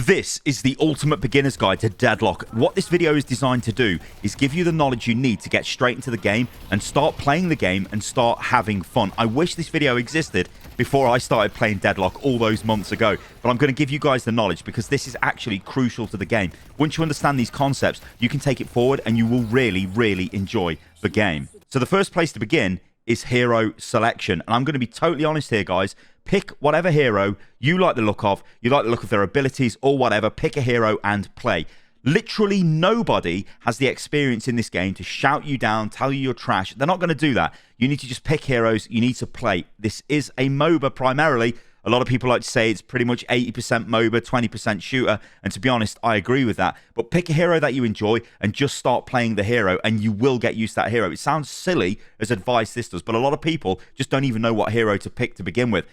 This is the ultimate beginner's guide to Deadlock. What this video is designed to do is give you the knowledge you need to get straight into the game and start playing the game and start having fun. I wish this video existed before I started playing Deadlock all those months ago, but I'm going to give you guys the knowledge because this is actually crucial to the game. Once you understand these concepts, you can take it forward and you will really enjoy the game. So the first place to begin is hero selection, and I'm going to be totally honest here, guys. Pick whatever hero you like the look of, their abilities or whatever. Pick a hero and play. Literally nobody has the experience in this game to shout you down, tell you you're trash. They're not going to do that. You need to just pick heroes. You need to play. This is a MOBA primarily. A lot of people like to say it's pretty much 80% MOBA, 20% shooter. And to be honest, I agree with that. But pick a hero that you enjoy and just start playing the hero and you will get used to that hero. It sounds silly as advice this does, but a lot of people just don't even know what hero to pick to begin with.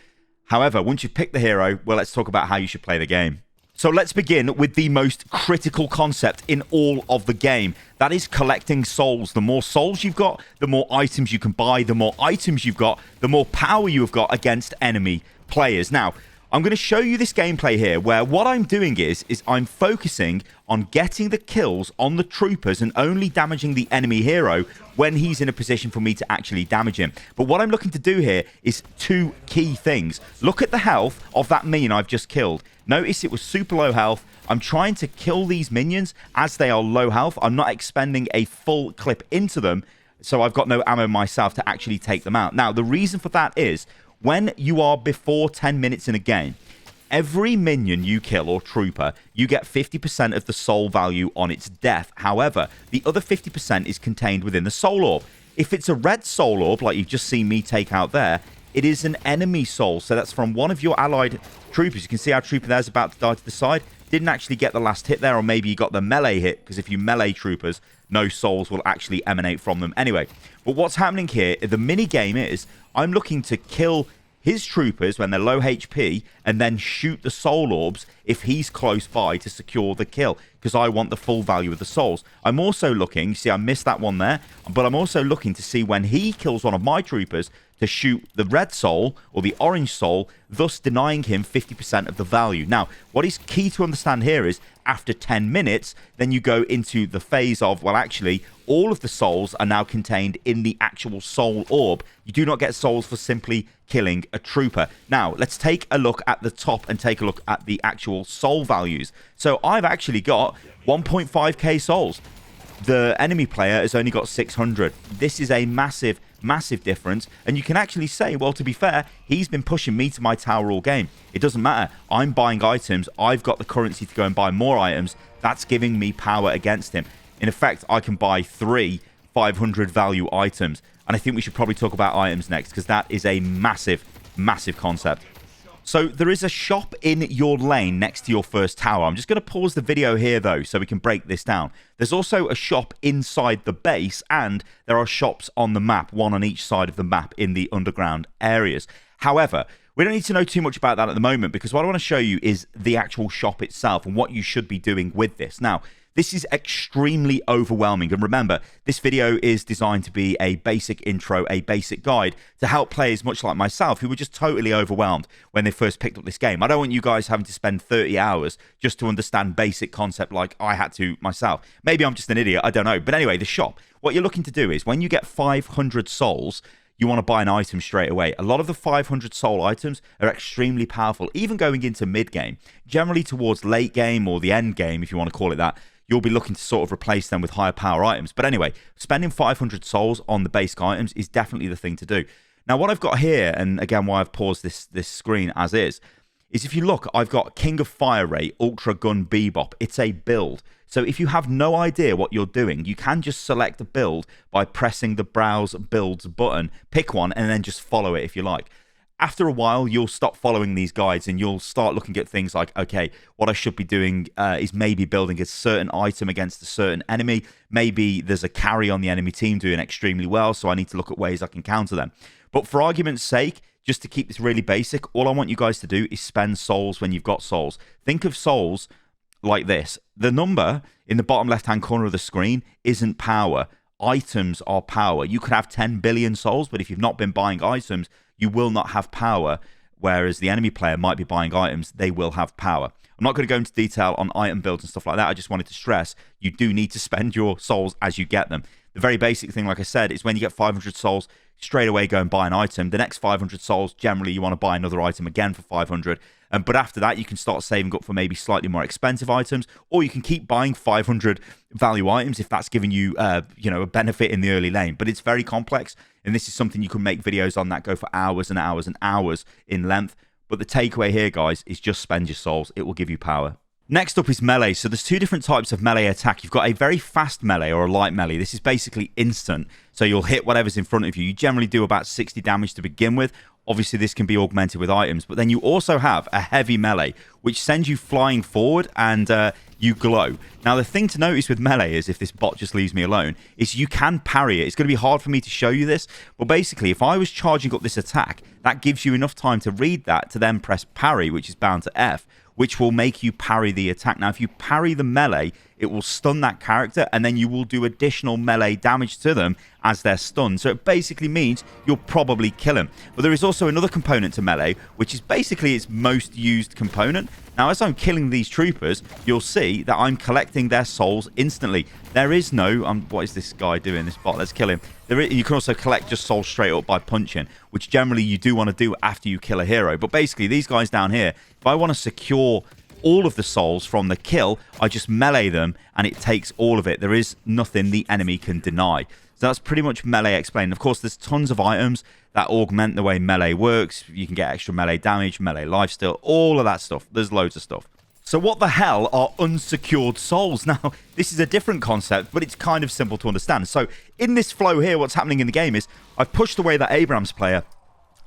However, once you've picked the hero, well, let's talk about how you should play the game. So let's begin with the most critical concept in all of the game. That is collecting souls. The more souls you've got, the more items you can buy. The more items you've got, the more power you have got against enemy players. Now, I'm going to show you this gameplay here where what I'm doing is I'm focusing on getting the kills on the troopers and only damaging the enemy hero when he's in a position for me to actually damage him. But what I'm looking to do here is two key things. Look at the health of that minion I've just killed. Notice it was super low health. I'm trying to kill these minions as they are low health. I'm not expending a full clip into them, so I've got no ammo myself to actually take them out. Now, the reason for that is when you are before 10 minutes in a game, every minion you kill or trooper, you get 50% of the soul value on its death. However, the other 50% is contained within the soul orb. If it's a red soul orb, like you've just seen me take out there, it is an enemy soul. So that's from one of your allied troopers. You can see our trooper there's about to die to the side. Didn't actually get the last hit there, or maybe you got the melee hit, because if you melee troopers, no souls will actually emanate from them anyway. But what's happening here, the mini game is I'm looking to kill his troopers when they're low HP and then shoot the soul orbs if he's close by to secure the kill, because I want the full value of the souls. I'm also looking, see I missed that one there, but I'm also looking to see when he kills one of my troopers to shoot the red soul or the orange soul, thus denying him 50% of the value. Now, what is key to understand here is after 10 minutes, then you go into the phase of, well, actually, all of the souls are now contained in the actual soul orb. You do not get souls for simply killing a trooper. Now, let's take a look at the top and take a look at the actual soul values. So I've actually got 1.5k souls. The enemy player has only got 600. This is a massive difference, and you can actually say, well, to be fair, he's been pushing me to my tower all game. It doesn't matter. I'm buying items. I've got the currency to go and buy more items. That's giving me power against him. In effect, I can buy 3 500 value items, and I think we should probably talk about items next, because that is a massive concept. So there is a shop in your lane next to your first tower. I'm just going to pause the video here, though, so we can break this down. There's also a shop inside the base, and there are shops on the map, one on each side of the map in the underground areas. However, we don't need to know too much about that at the moment, because what I want to show you is the actual shop itself and what you should be doing with this. Now, this is extremely overwhelming, and remember, this video is designed to be a basic intro, a basic guide to help players much like myself who were just totally overwhelmed when they first picked up this game. I don't want you guys having to spend 30 hours just to understand basic concept like I had to myself. Maybe I'm just an idiot, I don't know. But anyway, the shop, what you're looking to do is when you get 500 souls, you want to buy an item straight away. A lot of the 500 soul items are extremely powerful, even going into mid-game. Generally towards late game or the end game, if you want to call it that, you'll be looking to sort of replace them with higher power items. But anyway, spending 500 souls on the basic items is definitely the thing to do. Now, what I've got here, and again, why I've paused this screen as is if you look, I've got King of Fire Rate, Ultra Gun Bebop. It's a build. So if you have no idea what you're doing, you can just select a build by pressing the Browse Builds button, pick one, and then just follow it if you like. After a while, you'll stop following these guides and you'll start looking at things like, okay, what I should be doing is maybe building a certain item against a certain enemy. Maybe there's a carry on the enemy team doing extremely well, so I need to look at ways I can counter them. But for argument's sake, just to keep this really basic, all I want you guys to do is spend souls when you've got souls. Think of souls like this. The number in the bottom left-hand corner of the screen isn't power. Items are power. You could have 10 billion souls, but if you've not been buying items, you will not have power, whereas the enemy player might be buying items, they will have power. I'm not going to go into detail on item builds and stuff like that. I just wanted to stress you do need to spend your souls as you get them. The very basic thing, like I said, is when you get 500 souls, straight away go and buy an item. The next 500 souls, generally you want to buy another item again for 500. But after that, you can start saving up for maybe slightly more expensive items, or you can keep buying 500 value items if that's giving you, a benefit in the early lane. But it's very complex, and this is something you can make videos on that go for hours and hours and hours in length. But the takeaway here, guys, is just spend your souls. It will give you power. Next up is melee. So there's two different types of melee attack. You've got a very fast melee or a light melee. This is basically instant. So you'll hit whatever's in front of you. You generally do about 60 damage to begin with. Obviously, this can be augmented with items. But then you also have a heavy melee, which sends you flying forward and you glow. Now, the thing to notice with melee is, if this bot just leaves me alone, is you can parry it. It's going to be hard for me to show you this. But basically, if I was charging up this attack, that gives you enough time to read that to then press parry, which is bound to F, which will make you parry the attack. Now, if you parry the melee, it will stun that character, and then you will do additional melee damage to them as they're stunned. So it basically means you'll probably kill him. But there is also another component to melee, which is basically its most used component. Now, as I'm killing these troopers, you'll see that I'm collecting their souls instantly. There is no... what is this guy doing, this bot? Let's kill him. You can also collect just souls straight up by punching, which generally you do want to do after you kill a hero. But basically, these guys down here, if I want to secure all of the souls from the kill, I just melee them and it takes all of it. There is nothing the enemy can deny. So that's pretty much melee explained. Of course, there's tons of items that augment the way melee works. You can get extra melee damage, melee lifesteal, all of that stuff. There's loads of stuff. So what the hell are unsecured souls? Now, this is a different concept, but it's kind of simple to understand. So in this flow here, what's happening in the game is I've pushed away that Abrams player.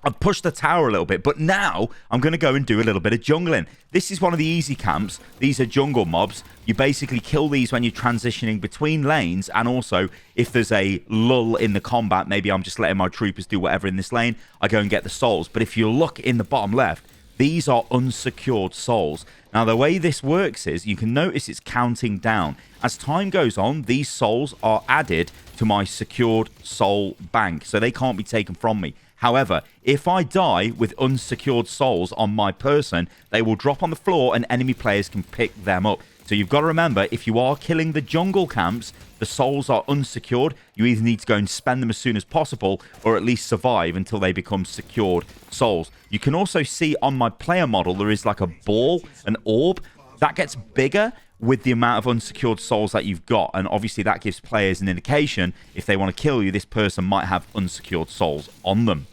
I've pushed the tower a little bit, but now I'm going to go and do a little bit of jungling. This is one of the easy camps. These are jungle mobs. You basically kill these when you're transitioning between lanes, and also if there's a lull in the combat, maybe I'm just letting my troopers do whatever in this lane, I go and get the souls. But if you look in the bottom left, these are unsecured souls. Now, the way this works is you can notice it's counting down. As time goes on, these souls are added to my secured soul bank, so they can't be taken from me. However, if I die with unsecured souls on my person, they will drop on the floor and enemy players can pick them up. So you've got to remember, if you are killing the jungle camps, the souls are unsecured. You either need to go and spend them as soon as possible, or at least survive until they become secured souls. You can also see on my player model, there is like a ball, an orb. That gets bigger with the amount of unsecured souls that you've got. And obviously that gives players an indication, if they want to kill you, this person might have unsecured souls on them.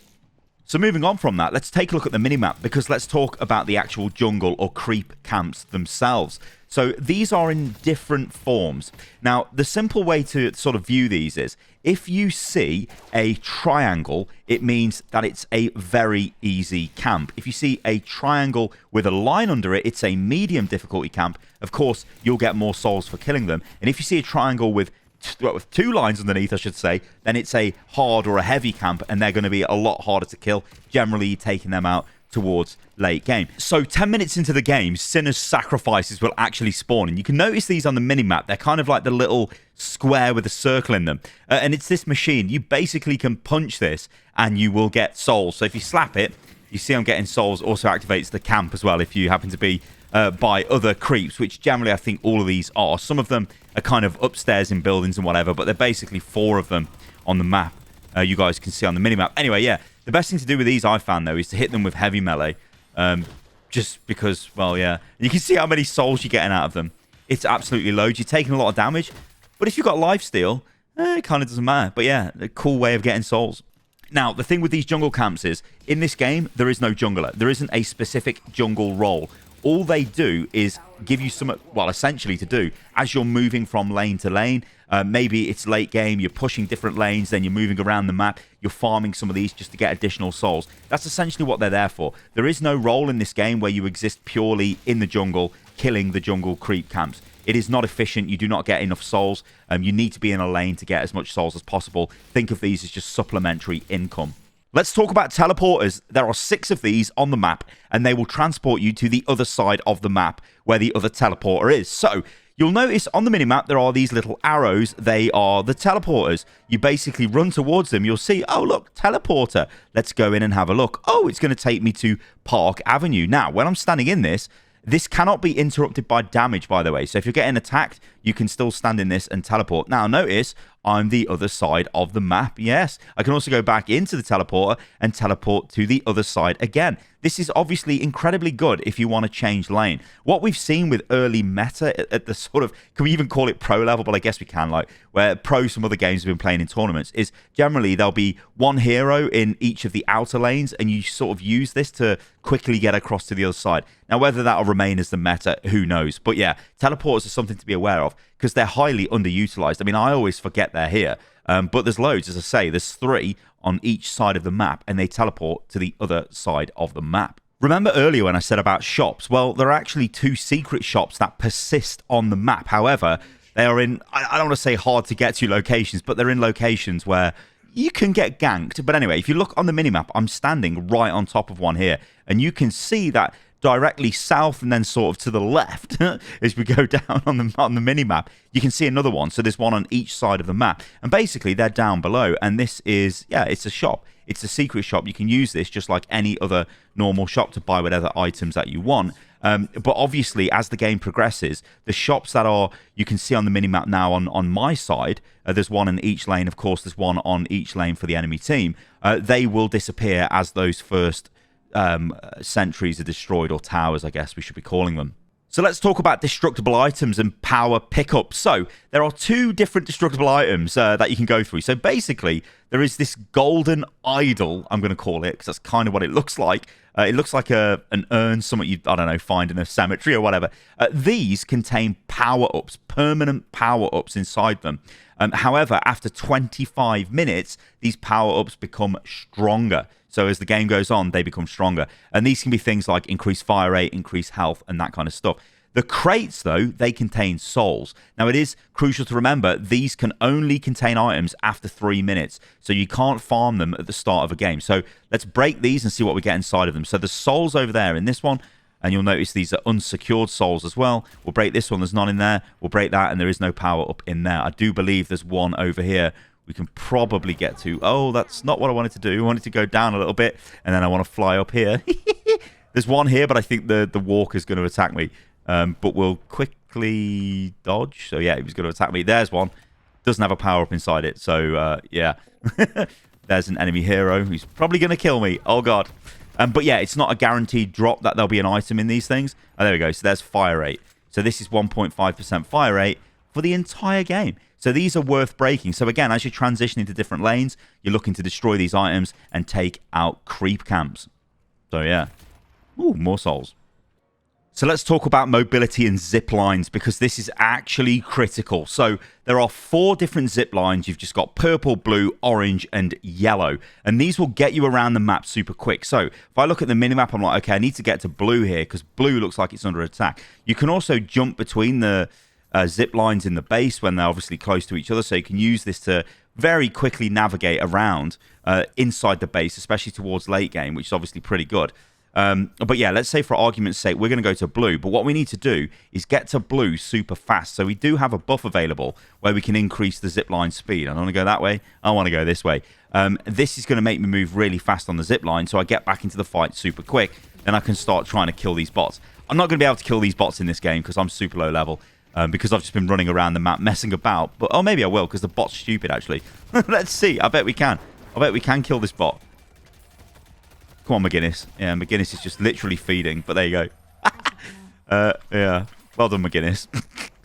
So moving on from that, let's take a look at the minimap, because let's talk about the actual jungle or creep camps themselves. So these are in different forms. Now, the simple way to sort of view these is, if you see a triangle, it means that it's a very easy camp. If you see a triangle with a line under it, it's a medium difficulty camp. Of course, you'll get more souls for killing them. And if you see a triangle with two lines underneath, I should say, then it's a hard or a heavy camp, and they're going to be a lot harder to kill, generally taking them out towards late game. So 10 minutes into the game, Sinner's sacrifices will actually spawn, and you can notice these on the minimap. They're kind of like the little square with a circle in them, and it's this machine. You basically can punch this and you will get souls. So if you slap it, you see I'm getting souls. Also activates the camp as well if you happen to be by other creeps, which generally I think all of these are. Some of them are kind of upstairs in buildings and whatever, but they're basically 4 of them on the map. You guys can see on the minimap. Anyway, yeah, the best thing to do with these, I found, though, is to hit them with heavy melee. Just because, well, yeah. You can see how many souls you're getting out of them. It's absolutely loads. You're taking a lot of damage. But if you've got lifesteal, it kind of doesn't matter. But yeah, a cool way of getting souls. Now, the thing with these jungle camps is, in this game, there is no jungler. There isn't a specific jungle role. All they do is give you some, well, essentially to do, as you're moving from lane to lane. Maybe it's late game, you're pushing different lanes, then you're moving around the map, you're farming some of these just to get additional souls. That's essentially what they're there for. There is no role in this game where you exist purely in the jungle, killing the jungle creep camps. It is not efficient. You do not get enough souls. You need to be in a lane to get as much souls as possible. Think of these as just supplementary income. Let's talk about teleporters. There are 6 of these on the map, and they will transport you to the other side of the map where the other teleporter is. So you'll notice on the minimap there are these little arrows. They are the teleporters. You basically run towards them. You'll see, oh, look, teleporter. Let's go in and have a look. Oh, it's going to take me to Park Avenue. Now, when I'm standing in this, This cannot be interrupted by damage, by the way. So if you're getting attacked, you can still stand in this and teleport. Now, notice I'm the other side of the map. Yes, I can also go back into the teleporter and teleport to the other side again. This is obviously incredibly good if you want to change lane. What we've seen with early meta at the sort of, can we even call it pro level? But I guess we can, like where pro some other games have been playing in tournaments, is generally there'll be one hero in each of the outer lanes, and you sort of use this to quickly get across to the other side. Now, whether that'll remain as the meta, who knows? But yeah, teleporters are something to be aware of because they're highly underutilized. I mean, I always forget they're here, but there's loads, as I say. There's 3 on each side of the map, and they teleport to the other side of the map. Remember earlier when I said about shops? Well, there are actually 2 secret shops that persist on the map. However, they are in, I don't want to say hard to get to locations, but they're in locations where you can get ganked. But anyway, if you look on the minimap, I'm standing right on top of one here, and you can see that directly south and then sort of to the left as we go down on the minimap, you can see another one. So there's one on each side of the map, and basically they're down below, and this is, yeah, it's a shop. It's a secret shop. You can use this just like any other normal shop to buy whatever items that you want. But obviously, as the game progresses, the shops that are, you can see on the minimap now on my side, there's one in each lane. Of course, there's one on each lane for the enemy team. They will disappear as those first sentries are destroyed, or towers, I guess we should be calling them. So let's talk about destructible items and power pickups. So there are 2 different destructible items that you can go through. So basically, there is this golden idol, I'm going to call it, because that's kind of what it looks like. It looks like an urn, something you, I don't know, find in a cemetery or whatever. These contain power-ups, permanent power-ups inside them. However, after 25 minutes, these power-ups become stronger. So as the game goes on, they become stronger. And these can be things like increased fire rate, increased health, and that kind of stuff. The crates, though, they contain souls. Now, it is crucial to remember these can only contain items after 3 minutes. So you can't farm them at the start of a game. So let's break these and see what we get inside of them. So the souls over there in this one, and you'll notice these are unsecured souls as well. We'll break this one. There's none in there. We'll break that, and there is no power up in there. I do believe there's one over here we can probably get to. Oh, that's not what I wanted to do. I wanted to go down a little bit, and then I want to fly up here. There's one here, but I think the walker's going to attack me. But we'll quickly dodge. So, yeah, he was going to attack me. There's one. Doesn't have a power-up inside it. So, yeah. There's an enemy hero who's probably going to kill me. Oh, God. But, yeah, it's not a guaranteed drop that there'll be an item in these things. Oh, there we go. So, there's fire rate. So, this is 1.5% fire rate for the entire game. So these are worth breaking. So again, as you're transitioning to different lanes, you're looking to destroy these items and take out creep camps. So yeah. Ooh, more souls. So let's talk about mobility and zip lines, because this is actually critical. So there are 4 different zip lines. You've just got purple, blue, orange, and yellow. And these will get you around the map super quick. So if I look at the minimap, I'm like, okay, I need to get to blue here because blue looks like it's under attack. You can also jump between the zip lines in the base when they're obviously close to each other, so you can use this to very quickly navigate around inside the base, especially towards late game, which is obviously pretty good. But yeah, let's say for argument's sake we're going to go to blue, but what we need to do is get to blue super fast. So we do have a buff available where we can increase the zipline speed. I don't want to go that way, I want to go this way. This is going to make me move really fast on the zipline, so I get back into the fight super quick, then I can start trying to kill these bots. I'm not going to be able to kill these bots in this game because I'm super low level. Because I've just been running around the map messing about. But oh, maybe I will, because the bot's stupid, actually. Let's see. I bet we can. I bet we can kill this bot. Come on, McGinnis. Yeah, McGinnis is just literally feeding. But there you go. Yeah. Well done, McGinnis.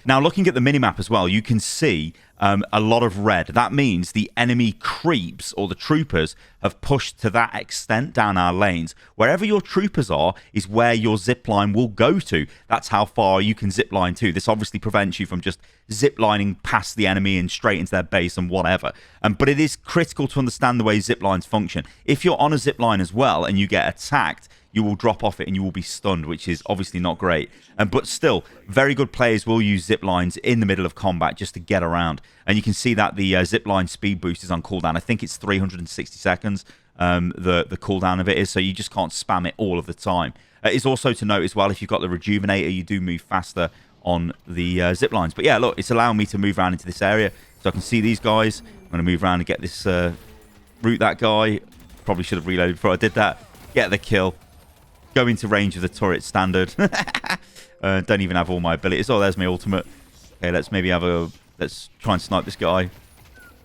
Now, looking at the minimap as well, you can see a lot of red. That means the enemy creeps, or the troopers, have pushed to that extent down our lanes. Wherever your troopers are is where your zipline will go to. That's how far you can zipline to. This obviously prevents you from just ziplining past the enemy and straight into their base and whatever. But it is critical to understand the way ziplines function. If you're on a zipline as well and you get attacked, you will drop off it and you will be stunned, which is obviously not great. But still, very good players will use zip lines in the middle of combat just to get around. And you can see that the zip line speed boost is on cooldown. I think it's 360 seconds, the cooldown of it is, so you just can't spam it all of the time. It's also to note as well, if you've got the Rejuvinator, you do move faster on the zip lines. But yeah, look, it's allowing me to move around into this area, so I can see these guys. I'm going to move around and get this, root that guy. Probably should have reloaded before I did that. Get the kill. go into range of the turret standard. Don't even have all my abilities. Oh, there's my ultimate. Okay, let's maybe have a... Let's try and snipe this guy.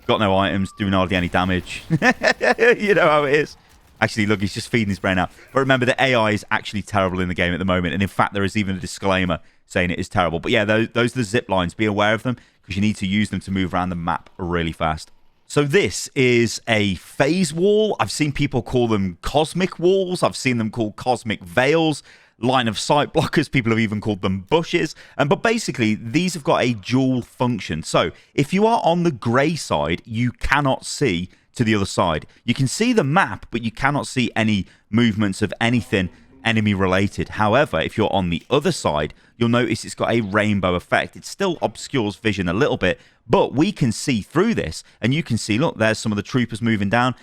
Got no items, doing hardly any damage. You know how it is. Actually, look, he's just feeding his brain out. But remember, the AI is actually terrible in the game at the moment. And in fact, there is even a disclaimer saying it is terrible. But yeah, those are the zip lines. Be aware of them because you need to use them to move around the map really fast. So this is a phase wall. I've seen people call them cosmic walls. I've seen them called cosmic veils. Line of sight blockers. People have even called them bushes. But basically, these have got a dual function. So if you are on the grey side, you cannot see to the other side. You can see the map, but you cannot see any movements of anything enemy related. However, if you're on the other side, you'll notice it's got a rainbow effect. It still obscures vision a little bit, but we can see through this, and you can see, look, there's some of the troopers moving down.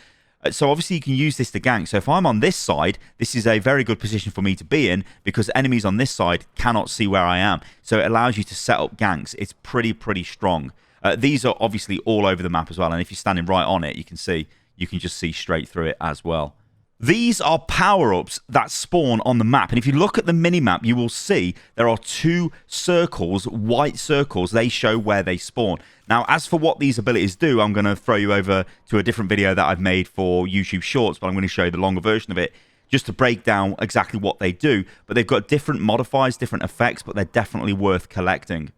So obviously you can use this to gank. So if I'm on this side, this is a very good position for me to be in because enemies on this side cannot see where I am. So it allows you to set up ganks. It's pretty strong. These are obviously all over the map as well. And if you're standing right on it, you can just see straight through it as well. These are power-ups that spawn on the map. And if you look at the mini-map, you will see there are 2 circles, white circles. They show where they spawn. Now, as for what these abilities do, I'm going to throw you over to a different video that I've made for YouTube Shorts, but I'm going to show you the longer version of it just to break down exactly what they do. But they've got different modifiers, different effects, but they're definitely worth collecting.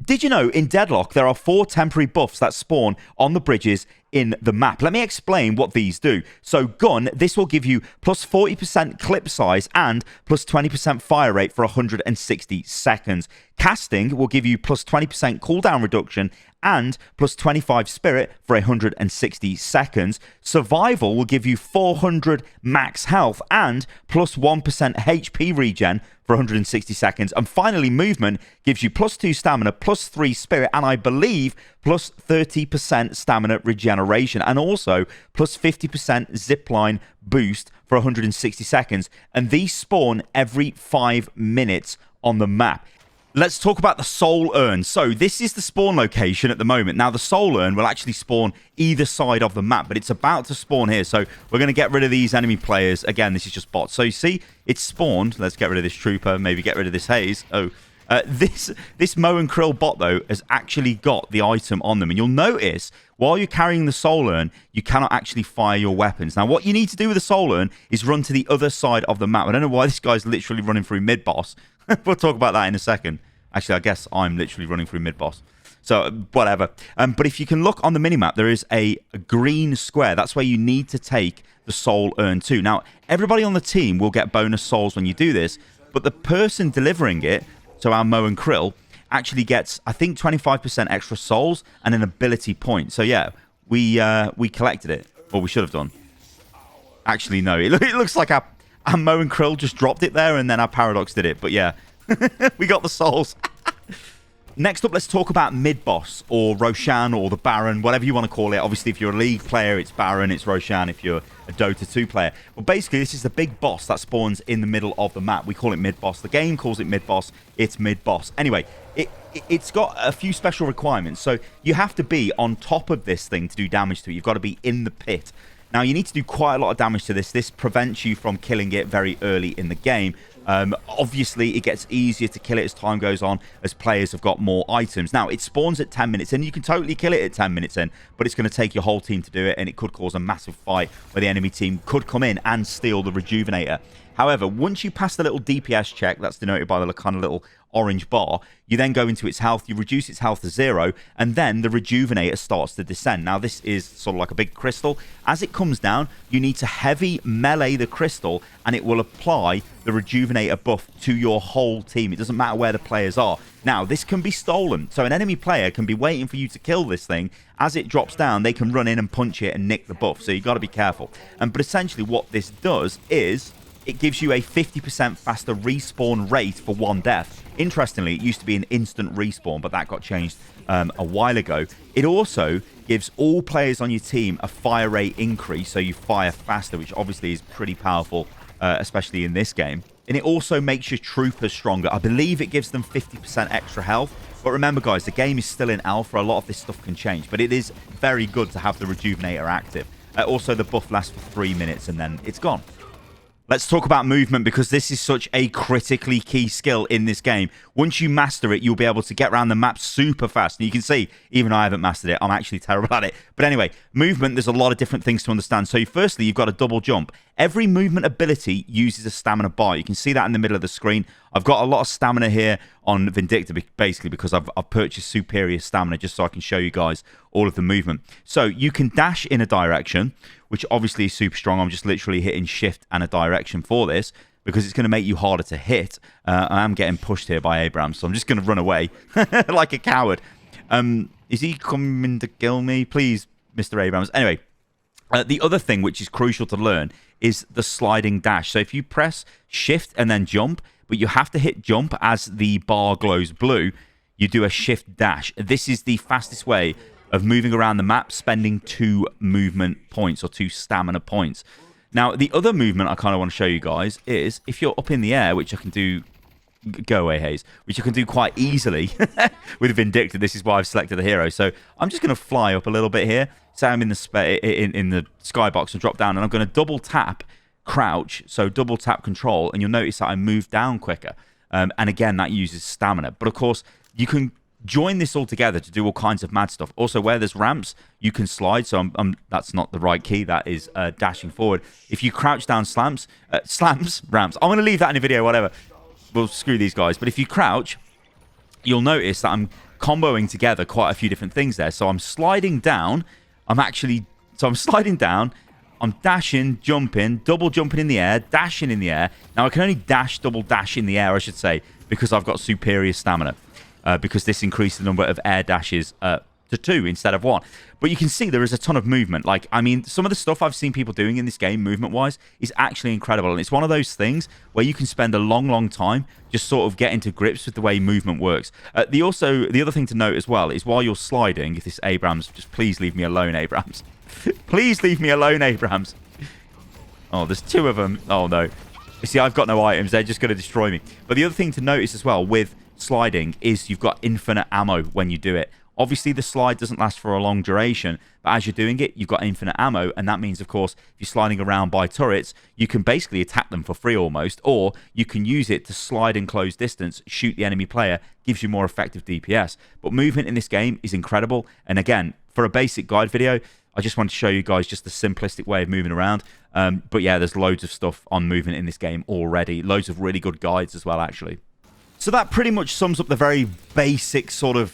Did you know in Deadlock there are 4 temporary buffs that spawn on the bridges in the map? Let me explain what these do. So gun, this will give you plus 40% clip size and plus 20% fire rate for 160 seconds. Casting will give you plus 20% cooldown reduction and plus 25 spirit for 160 seconds. Survival will give you 400 max health and plus 1% HP regen for 160 seconds. And finally, movement gives you plus 2 stamina, plus 3 spirit, and I believe plus 30% stamina regeneration, and also plus 50% zipline boost for 160 seconds. And these spawn every 5 minutes on the map. Let's talk about the soul urn. So this is the spawn location at the moment. Now the soul urn will actually spawn either side of the map, but it's about to spawn here. So we're going to get rid of these enemy players. Again, this is just bots. So you see, it's spawned. Let's get rid of this trooper. Maybe get rid of this haze. This Mo and Krill bot, though, has actually got the item on them. And you'll notice, while you're carrying the soul urn, you cannot actually fire your weapons. Now, what you need to do with the soul urn is run to the other side of the map. I don't know why this guy's literally running through mid-boss. We'll talk about that in a second. Actually, I guess I'm literally running through mid-boss. So, whatever. But if you can look on the minimap, there is a green square. That's where you need to take the soul urn to. Now, everybody on the team will get bonus souls when you do this, but the person delivering it, so our Mo and Krill, actually gets, I think, 25% extra souls and an ability point. So, yeah, we collected it. Or we should have done. Actually, no. It looks like our Mo and Krill just dropped it there, and then our Paradox did it. But, yeah. We got the souls. Next up, let's talk about mid-boss or Roshan or the Baron, whatever you want to call it. Obviously, if you're a League player, it's Baron, it's Roshan if you're a Dota 2 player. But basically, this is the big boss that spawns in the middle of the map. We call it mid-boss. The game calls it mid-boss. It's mid-boss. Anyway, it's got a few special requirements. So you have to be on top of this thing to do damage to it. You've got to be in the pit. Now, you need to do quite a lot of damage to this. This prevents you from killing it very early in the game. Obviously, it gets easier to kill it as time goes on, as players have got more items. Now, it spawns at 10 minutes in. You can totally kill it at 10 minutes in, but it's going to take your whole team to do it, and it could cause a massive fight where the enemy team could come in and steal the Rejuvinator. However, once you pass the little DPS check, that's denoted by the kind of little orange bar, you then go into its health, you reduce its health to 0, and then the Rejuvinator starts to descend. Now, this is sort of like a big crystal. As it comes down, you need to heavy melee the crystal, and it will apply the Rejuvinator buff to your whole team. It doesn't matter where the players are. Now, this can be stolen, so an enemy player can be waiting for you to kill this thing. As it drops down, they can run in and punch it and nick the buff, so you've got to be careful. But essentially what this does is it gives you a 50% faster respawn rate for one death. Interestingly, it used to be an instant respawn, but that got changed a while ago. It also gives all players on your team a fire rate increase, so you fire faster, which obviously is pretty powerful, especially in this game. And it also makes your troopers stronger. I believe it gives them 50% extra health. But remember, guys, the game is still in alpha. A lot of this stuff can change, but it is very good to have the Rejuvinator active. Also, the buff lasts for 3 minutes, and then it's gone. Let's talk about movement, because this is such a critically key skill in this game. Once you master it, you'll be able to get around the map super fast. And you can see, even I haven't mastered it. I'm actually terrible at it. But anyway, movement, there's a lot of different things to understand. So firstly, you've got a double jump. Every movement ability uses a stamina bar. You can see that in the middle of the screen. I've got a lot of stamina here on Vindicta, basically because I've purchased superior stamina just so I can show you guys all of the movement. So you can dash in a direction, which obviously is super strong. I'm just literally hitting shift and a direction for this because it's going to make you harder to hit. I am getting pushed here by Abrams, so I'm just going to run away like a coward. Is he coming to kill me? Please, Mr. Abrams. Anyway, the other thing which is crucial to learn is the sliding dash. So if you press shift and then jump, but you have to hit jump as the bar glows blue, you do a shift dash. This is the fastest way of moving around the map, spending 2 movement points or 2 stamina points. Now, the other movement I kind of want to show you guys is if you're up in the air, which I can do... Go away, Hayes. Which you can do quite easily with Vindicta. This is why I've selected the hero. So I'm just going to fly up a little bit here. Say I'm in the skybox and drop down, and I'm going to double tap crouch, so double tap control, and you'll notice that I move down quicker. And again, that uses stamina. But of course, you can join this all together to do all kinds of mad stuff. Also, where there's ramps, you can slide. So that's not the right key. That is dashing forward. If you crouch down ramps. I'm going to leave that in the video, whatever. Well, screw these guys. But if you crouch, you'll notice that I'm comboing together quite a few different things there. So I'm sliding down. I'm sliding down. I'm dashing, jumping, double jumping in the air, dashing in the air. Now, I can only double dash in the air, I should say, because I've got superior stamina. Because this increased the number of air dashes to 2 instead of 1. But you can see there is a ton of movement. Like, I mean, some of the stuff I've seen people doing in this game, movement-wise, is actually incredible. And it's one of those things where you can spend a long, long time just sort of getting to grips with the way movement works. The other thing to note as well is while you're sliding, if this Abrams, just please leave me alone, Abrams. Please leave me alone, Abrams. Oh, there's 2 of them. Oh, no. You see, I've got no items. They're just going to destroy me. But the other thing to notice as well with sliding is you've got infinite ammo when you do it. Obviously, the slide doesn't last for a long duration, but as you're doing it, you've got infinite ammo, and that means, of course, if you're sliding around by turrets, you can basically attack them for free almost, or you can use it to slide in close distance, shoot the enemy player, gives you more effective DPS. But movement in this game is incredible, and again, for a basic guide video, I just wanted to show you guys just the simplistic way of moving around. But yeah, there's loads of stuff on movement in this game already. Loads of really good guides as well, actually. So that pretty much sums up the very basic sort of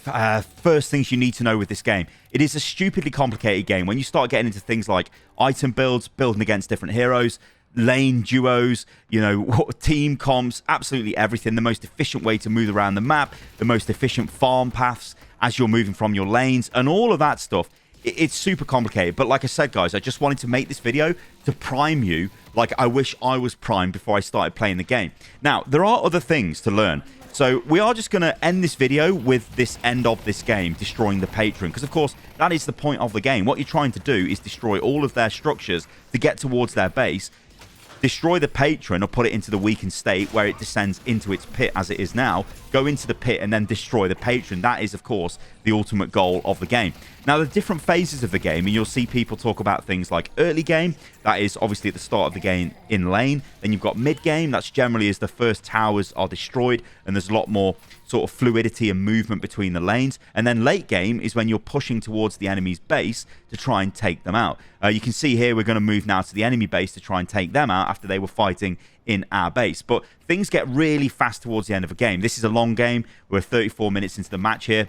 first things you need to know with this game. It is a stupidly complicated game. When you start getting into things like item builds, building against different heroes, lane duos, you know, team comps, absolutely everything. The most efficient way to move around the map, the most efficient farm paths as you're moving from your lanes, and all of that stuff. It's super complicated, but like I said, guys, I just wanted to make this video to prime you like I wish I was primed before I started playing the game. Now, there are other things to learn. So we are just going to end this video with this end of this game, destroying the patron, because of course that is the point of the game. What you're trying to do is destroy all of their structures to get towards their base, destroy the patron or put it into the weakened state where it descends into its pit as it is now, go into the pit and then destroy the patron. That is, of course, the ultimate goal of the game. Now, the different phases of the game, and you'll see people talk about things like early game, that is obviously at the start of the game in lane. Then you've got mid game, that's generally as the first towers are destroyed, and there's a lot more sort of fluidity and movement between the lanes. And then late game is when you're pushing towards the enemy's base to try and take them out. You can see here we're going to move now to the enemy base to try and take them out after they were fighting in our base. But things get really fast towards the end of a game. This is a long game. We're 34 minutes into the match here.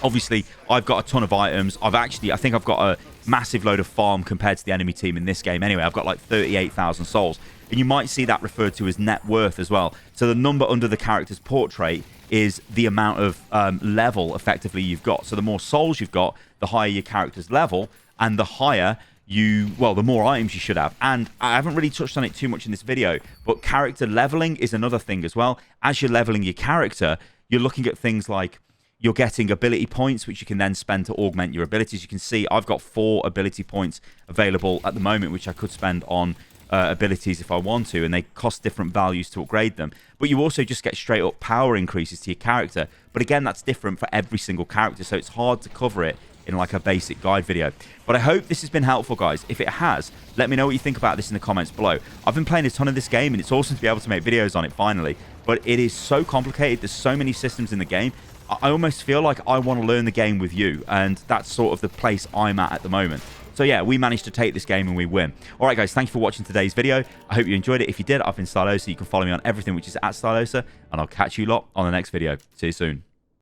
Obviously, I've got a ton of items. I think I've got a massive load of farm compared to the enemy team in this game. Anyway, I've got like 38,000 souls. And you might see that referred to as net worth as well. So the number under the character's portrait is the amount of level, effectively, you've got. So the more souls you've got, the higher your character's level, and the higher the more items you should have. And I haven't really touched on it too much in this video, but character leveling is another thing as well. As you're leveling your character, you're looking at things like you're getting ability points, which you can then spend to augment your abilities. You can see I've got 4 ability points available at the moment, which I could spend on abilities if I want to, and they cost different values to upgrade them. But you also just get straight up power increases to your character. But again, that's different for every single character, so it's hard to cover it in like a basic guide video. But I hope this has been helpful, guys. If it has, let me know what you think about this in the comments below. I've been playing a ton of this game, and it's awesome to be able to make videos on it finally. But it is so complicated. There's so many systems in the game. I almost feel like I want to learn the game with you, and that's sort of the place I'm at the moment. So yeah, we managed to take this game and we win. All right, guys, thank you for watching today's video. I hope you enjoyed it. If you did, I've been Stylosa. You can follow me on everything, which is @Stylosa, and I'll catch you lot on the next video. See you soon.